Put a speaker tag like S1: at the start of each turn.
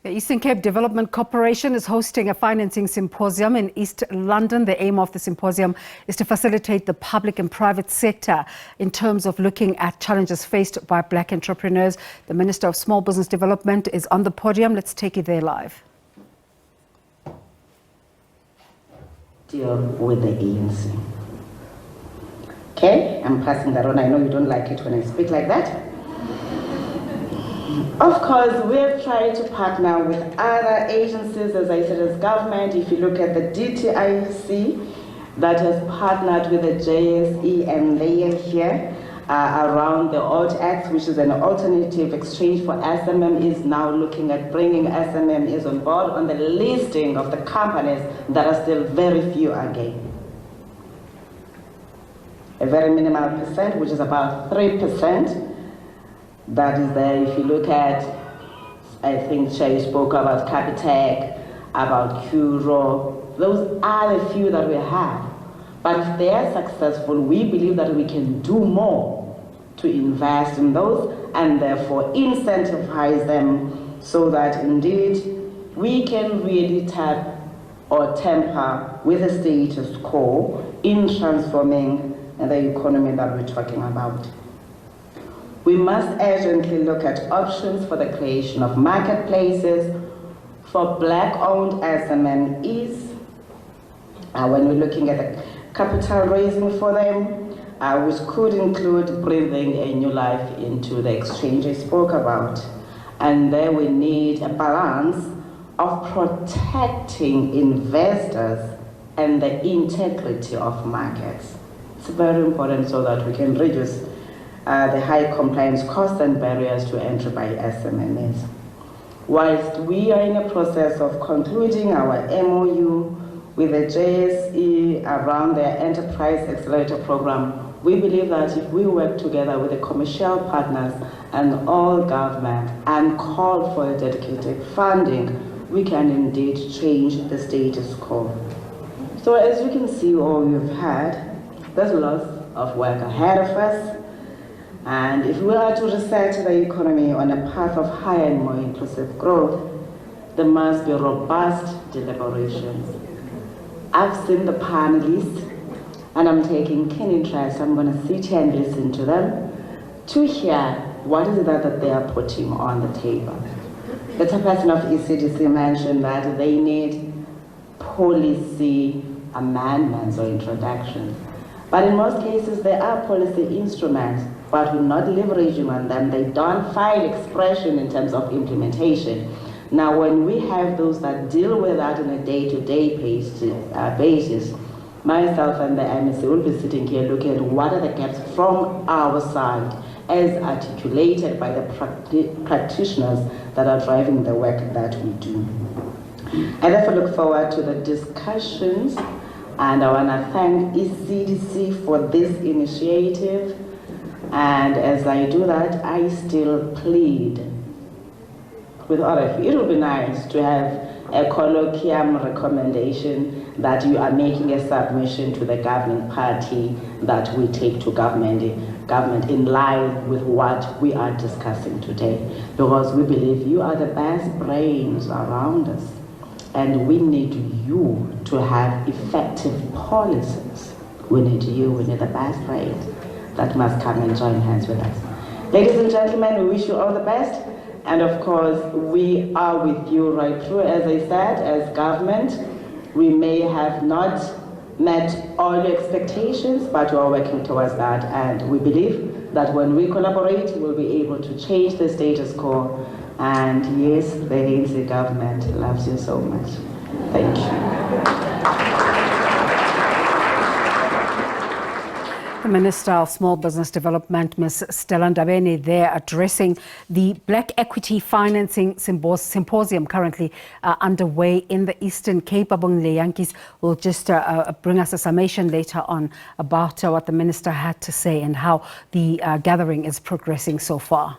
S1: The Eastern Cape Development Corporation is hosting a financing symposium in East London. The aim of the symposium is to facilitate the public and private sector in terms of looking at challenges faced by black entrepreneurs. The Minister of Small Business Development is on the podium. Let's take you there live.
S2: Deal with the ANC. Okay, I'm passing that on. I know you don't like it when I speak like that. Of course, we have tried to partner with other agencies, as I said, as government. If you look at the DTIC, that has partnered with the JSE, and they are here around the Alt Act, which is an alternative exchange for SMM, is now looking at bringing SMMs on board on the listing of the companies that are still very few again. A very minimal percent, which is about 3%. That is there. If you look at, I think Shay spoke about Capitec, about Curo, those are the few that we have. But if they are successful, we believe that we can do more to invest in those and therefore incentivize them so that indeed we can really tap or tamper with the status quo in transforming the economy that we're talking about. We must urgently look at options for the creation of marketplaces for black-owned SMMEs. When we're looking at the capital raising for them, which could include breathing a new life into the exchange I spoke about. And there we need a balance of protecting investors and the integrity of markets. It's very important so that we can reduce the high compliance costs and barriers to entry by SMMEs. Whilst we are in a process of concluding our MOU with the JSE around their Enterprise Accelerator Program, we believe that if we work together with the commercial partners and all government and call for a dedicated funding, we can indeed change the status quo. So as you can see, all you've had, there's lots of work ahead of us. And if we are to reset the economy on a path of higher and more inclusive growth, there must be robust deliberations. I've seen the panelists, and I'm taking keen interest. I'm going to sit here and listen to them to hear what is it that they are putting on the table. The chairperson of ECDC mentioned that they need policy amendments or introductions. But in most cases, there are policy instruments, but we're not leveraging on them. They don't find expression in terms of implementation. Now, when we have those that deal with that on a day-to-day basis, myself and the MEC will be sitting here looking at what are the gaps from our side as articulated by the practitioners that are driving the work that we do. I therefore look forward to the discussions, and I want to thank ECDC for this initiative. And as I do that, I still plead with all of you. It would be nice to have a colloquium recommendation that you are making a submission to the governing party that we take to government in line with what we are discussing today. Because we believe you are the best brains around us. And we need you to have effective policies. We need you, we need the best brains that must come and join hands with us. Ladies and gentlemen, we wish you all the best. And of course, we are with you right through. As I said, as government, we may have not met all your expectations, but we are working towards that. And we believe that when we collaborate, we'll be able to change the status quo. And yes, the ANC government loves you so much. Thank you.
S1: The Minister of Small Business Development, Ms. Stella Ndabeni, there addressing the Black Equity Financing Symposium currently underway in the Eastern Cape. Abongile Yankees will just bring us a summation later on about what the Minister had to say and how the gathering is progressing so far.